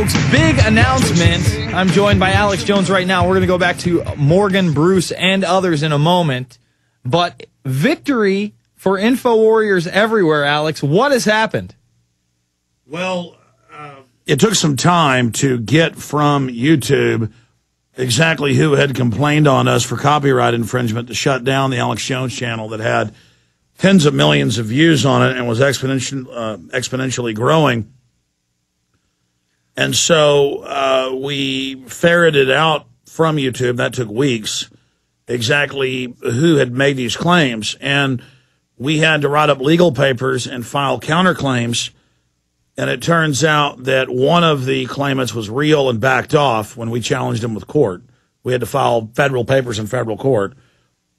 folks, big announcement. I'm joined by Alex Jones right now. We're going to go back to Morgan, Bruce, and others in a moment. But victory for Info Warriors everywhere, Alex. What has happened? Well, it took some time to get from YouTube exactly who had complained on us for copyright infringement to shut down the Alex Jones channel that had tens of millions of views on it and was exponentially growing. And so we ferreted out from YouTube, that took weeks, exactly who had made these claims. And we had to write up legal papers and file counterclaims. And it turns out that one of the claimants was real and backed off when we challenged him with court. We had to file federal papers in federal court.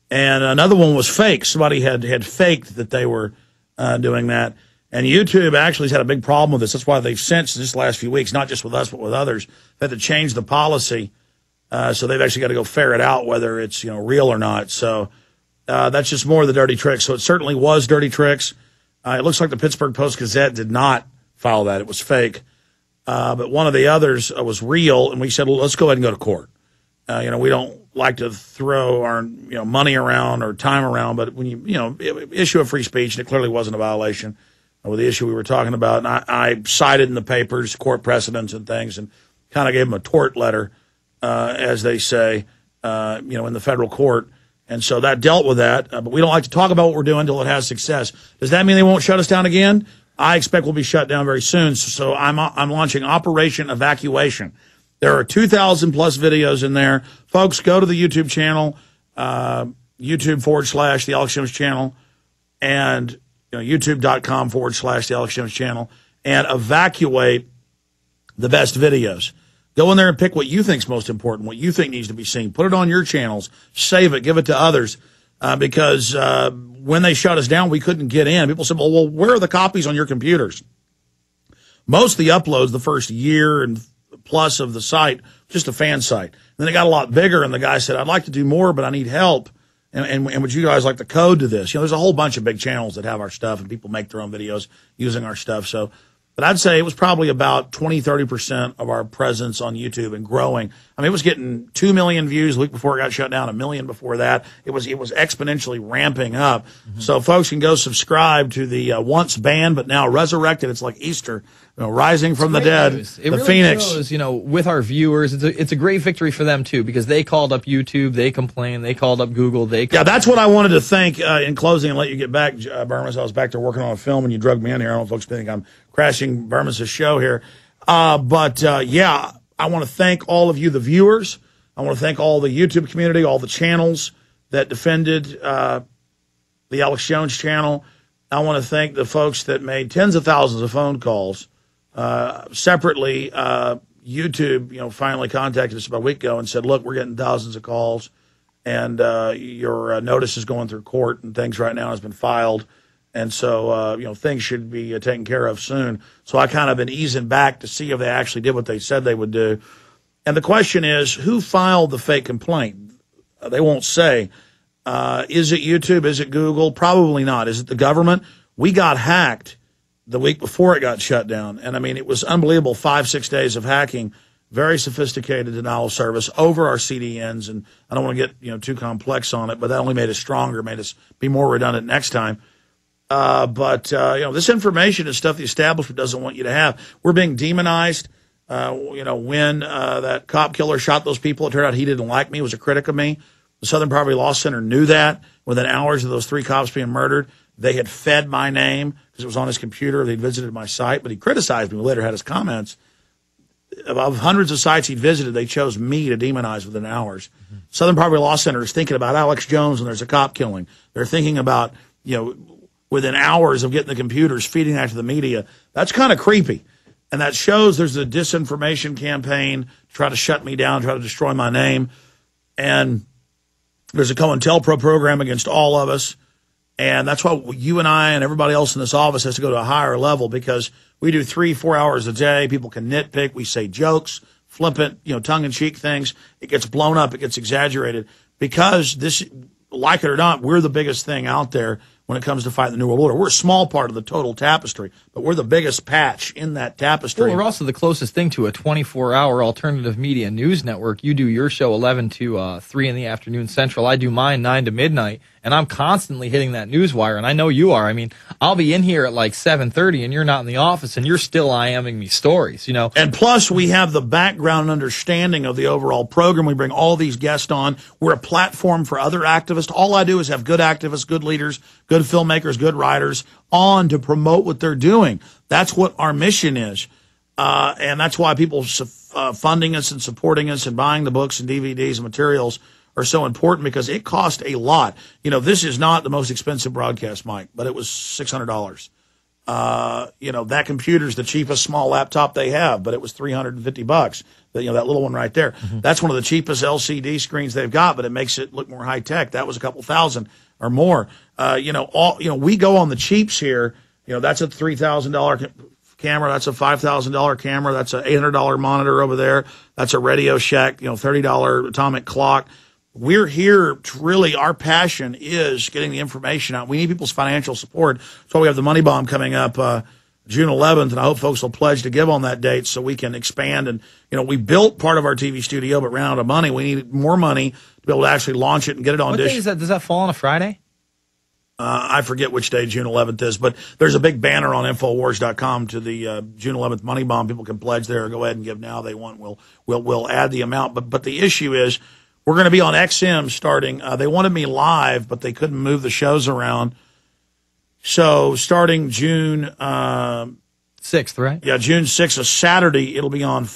And another one was fake. Somebody had faked that they were doing that. And YouTube actually has had a big problem with this. That's why they've since this last few weeks, not just with us but with others, had to change the policy. So they've actually got to go ferret out whether it's real or not. So that's just more of the dirty tricks. So it certainly was dirty tricks. It looks like the Pittsburgh Post-Gazette did not file that. It was fake. But one of the others was real, and we said, well, let's go ahead and go to court. We don't like to throw our money around or time around, but when you issue a free speech, and it clearly wasn't a violation with the issue we were talking about, and I cited in the papers court precedents and things, and kind of gave them a tort letter, as they say, in the federal court. And so that dealt with that. But we don't like to talk about what we're doing until it has success. Does that mean they won't shut us down again? I expect we'll be shut down very soon. So I'm launching Operation Evacuation. There are 2,000 plus videos in there. Folks, go to the YouTube channel, YouTube.com/The Alex Jones Channel, and YouTube.com/The Alex Jones Channel, and evacuate the best videos. Go in there and pick what you think's most important, what you think needs to be seen. Put it on your channels. Save it. Give it to others. Because when they shut us down, we couldn't get in. People said, well, where are the copies on your computers? Most of the uploads the first year and plus of the site, just a fan site. And then it got a lot bigger, and the guy said, I'd like to do more, but I need help. And would you guys like the code to this? There's a whole bunch of big channels that have our stuff, and people make their own videos using our stuff. But I'd say it was probably about 20-30% of our presence on YouTube and growing. I mean, it was getting 2 million views the week before it got shut down, 1 million before that. It was exponentially ramping up. Mm-hmm. So folks can go subscribe to the once banned but now resurrected. It's like Easter, rising from the dead. It really Phoenix shows, with our viewers, it's a great victory for them too, because they called up YouTube, they complained, they called up Google, that's what I wanted to thank in closing and let you get back, Burmas. I was back there working on a film and you drugged me in here. I don't know if folks think I'm crashing Burmas' show here. I want to thank all of you, the viewers. I want to thank all the YouTube community, all the channels that defended the Alex Jones channel. I want to thank the folks that made tens of thousands of phone calls. Separately, YouTube, finally contacted us about a week ago and said, look, we're getting thousands of calls, and your notice is going through court, and things right now has been filed. And so, things should be taken care of soon. So I kind of been easing back to see if they actually did what they said they would do. And the question is, who filed the fake complaint? They won't say. Is it YouTube? Is it Google? Probably not. Is it the government? We got hacked the week before it got shut down. And, I mean, it was unbelievable, 5-6 days of hacking, very sophisticated denial of service over our CDNs. And I don't want to get, too complex on it, but that only made us stronger, made us be more redundant next time. This information is stuff the establishment doesn't want you to have. We're being demonized. When that cop killer shot those people, it turned out he didn't like me, was a critic of me. The Southern Poverty Law Center knew that. Within hours of those 3 cops being murdered, they had fed my name because it was on his computer. They'd visited my site, but he criticized me. Later had his comments. Of hundreds of sites he'd visited, they chose me to demonize within hours. Mm-hmm. Southern Poverty Law Center is thinking about Alex Jones when there's a cop killing. They're thinking about, within hours of getting the computers, feeding that to the media. That's kind of creepy. And that shows there's a disinformation campaign to try to shut me down, try to destroy my name. And there's a COINTELPRO program against all of us. And that's why you and I and everybody else in this office has to go to a higher level, because we do 3-4 hours a day. People can nitpick. We say jokes, flippant, tongue-in-cheek things. It gets blown up. It gets exaggerated. Because this, like it or not, we're the biggest thing out there. when it comes to fighting the New World Order. We're a small part of the total tapestry, but we're the biggest patch in that tapestry. Well, we're also the closest thing to a 24-hour alternative media news network. You do your show 11 to 3 in the afternoon Central. I do mine 9 to midnight, and I'm constantly hitting that news wire, and I know you are. I mean, I'll be in here at like 7:30, and you're not in the office, and you're still IMing me stories, you know. And plus, we have the background and understanding of the overall program. We bring all these guests on. We're a platform for other activists. All I do is have good activists, good leaders, good filmmakers, good writers on to promote what they're doing. That's what our mission is. And that's why people funding us and supporting us and buying the books and DVDs and materials are so important, because it cost a lot. You know, this is not the most expensive broadcast mic, but it was $600. You know, that computer's the cheapest small laptop they have, but it was $350. You know, that little one right there. Mm-hmm. That's one of the cheapest LCD screens they've got, but it makes it look more high tech. That was a couple thousand or more. You know, we go on the cheaps here. You know, that's a $3,000 camera. That's a $5,000 camera. That's an $800 monitor over there. That's a Radio Shack, you know, $30 atomic clock. We're here to really, our passion is getting the information out. We need people's financial support. So we have the Money Bomb coming up June 11th, and I hope folks will pledge to give on that date so we can expand. And, you know, we built part of our TV studio, but ran out of money. We needed more money to be able to actually launch it and get it on What dish. day is that? Does that fall on a Friday? I forget which day June 11th is, but there's a big banner on Infowars.com to the June 11th Money Bomb. People can pledge there or go ahead and give now they want. We'll add the amount. But the issue is, we're going to be on XM starting. They wanted me live, but they couldn't move the shows around. So starting June 6th, right? Yeah, June 6th, a Saturday, it'll be on.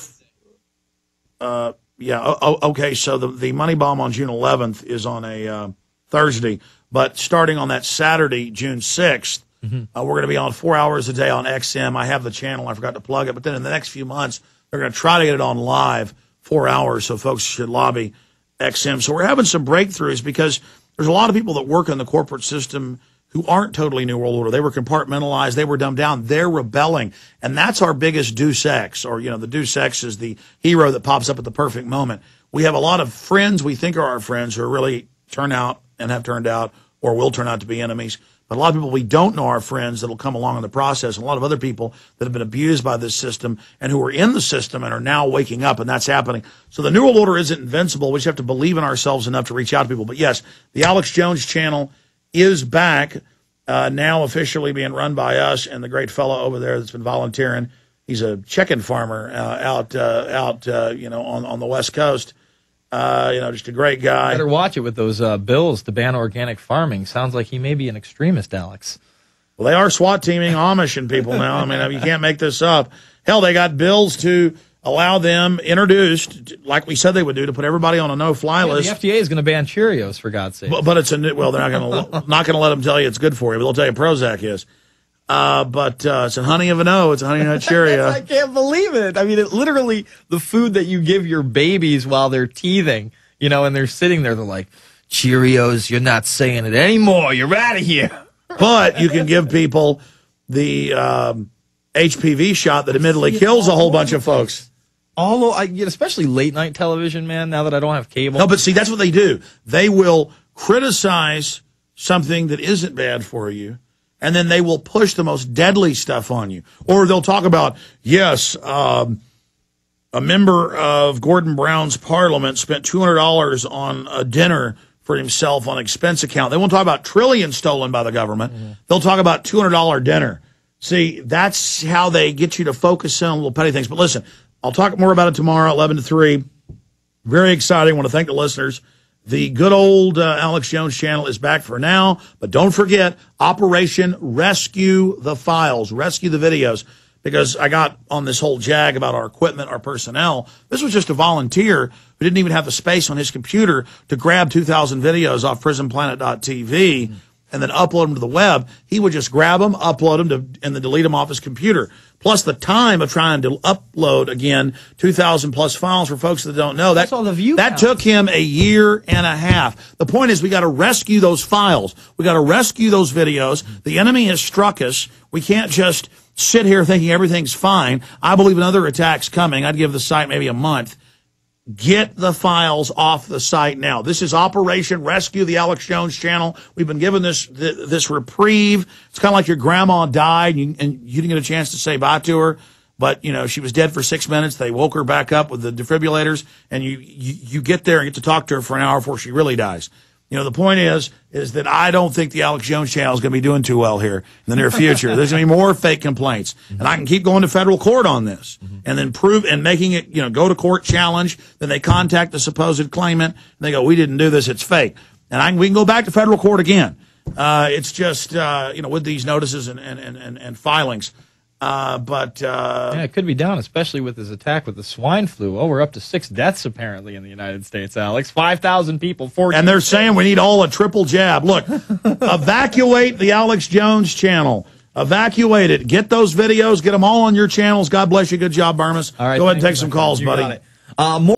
Okay. So the Money Bomb on June 11th is on a Thursday, but starting on that Saturday, June 6th, we're going to be on 4 hours a day on XM. I have the channel. I forgot to plug it, but then in the next few months, they're going to try to get it on live 4 hours. So folks should lobby XM. So we're having some breakthroughs because there's a lot of people that work in the corporate system who aren't totally New World Order. They were compartmentalized. They were dumbed down. They're rebelling. And that's our biggest Deus Ex, or, you know, the Deus Ex is the hero that pops up at the perfect moment. We have a lot of friends we think are our friends who are really turn out and have turned out or will turn out to be enemies. But a lot of people we don't know are friends that will come along in the process, and a lot of other people that have been abused by this system and who are in the system and are now waking up, and that's happening. So the New World Order isn't invincible. We just have to believe in ourselves enough to reach out to people. But yes, the Alex Jones channel is back, now officially being run by us and the great fellow over there that's been volunteering. He's a chicken farmer out you know, on the West Coast. You know, just a great guy. Better watch it with those bills to ban organic farming. Sounds like he may be an extremist, Alex. Well, they are SWAT teaming Amish and people now. I mean, you can't make this up. Hell, they got bills to allow them introduced, like we said they would do, to put everybody on a no-fly list. The FDA is going to ban Cheerios, for God's sake. But it's they're not going to let them tell you it's good for you, but they'll tell you Prozac is. But it's a honey of an O. It's a honey nut Cheerio. I can't believe it. I mean, it literally the food that you give your babies while they're teething, you know, and they're sitting there, they're like, Cheerios, you're not saying it anymore. You're out of here. But you can give people the HPV shot that admittedly kills a whole bunch of folks. Especially late night television, man, now that I don't have cable. No, but see, that's what they do. They will criticize something that isn't bad for you, and then they will push the most deadly stuff on you. Or they'll talk about, yes, a member of Gordon Brown's parliament spent $200 on a dinner for himself on expense account. They won't talk about trillions stolen by the government. Mm-hmm. They'll talk about $200 dinner. See, that's how they get you to focus on little petty things. But listen, I'll talk more about it tomorrow, 11 to 3. Very exciting. I want to thank the listeners. The good old Alex Jones channel is back for now. But don't forget, Operation Rescue the Files. Rescue the videos. Because I got on this whole jag about our equipment, our personnel. This was just a volunteer who didn't even have the space on his computer to grab 2,000 videos off prisonplanet.tv and then upload them to the web. He would just grab them, upload them, and then delete them off his computer. Plus the time of trying to upload, again, 2,000 plus files for folks that don't know. That's all the view that took him a year and a half. The point is we got to rescue those files. We got to rescue those videos. The enemy has struck us. We can't just sit here thinking everything's fine. I believe another attack's coming. I'd give the site maybe a month. Get the files off the site now. This is Operation Rescue the Alex Jones channel. We've been given this reprieve. It's kind of like your grandma died and you didn't get a chance to say bye to her. But, you know, she was dead for 6 minutes. They woke her back up with the defibrillators, and you get there and get to talk to her for an hour before she really dies. You know, the point is that I don't think the Alex Jones channel is going to be doing too well here in the near future. There's going to be more fake complaints. And I can keep going to federal court on this and then prove and making it, you know, go to court challenge. Then they contact the supposed claimant and they go, we didn't do this. It's fake. And we can go back to federal court again. It's just, you know, with these notices and filings. Yeah, it could be down, especially with his attack with the swine flu. Oh, we're up to 6 deaths apparently in the United States, Alex. 5,000 people, 14. And they're saying we need all a triple jab. Look, evacuate the Alex Jones channel. Evacuate it. Get those videos. Get them all on your channels. God bless you. Good job, Burmis. All right, go ahead and take some calls, buddy. More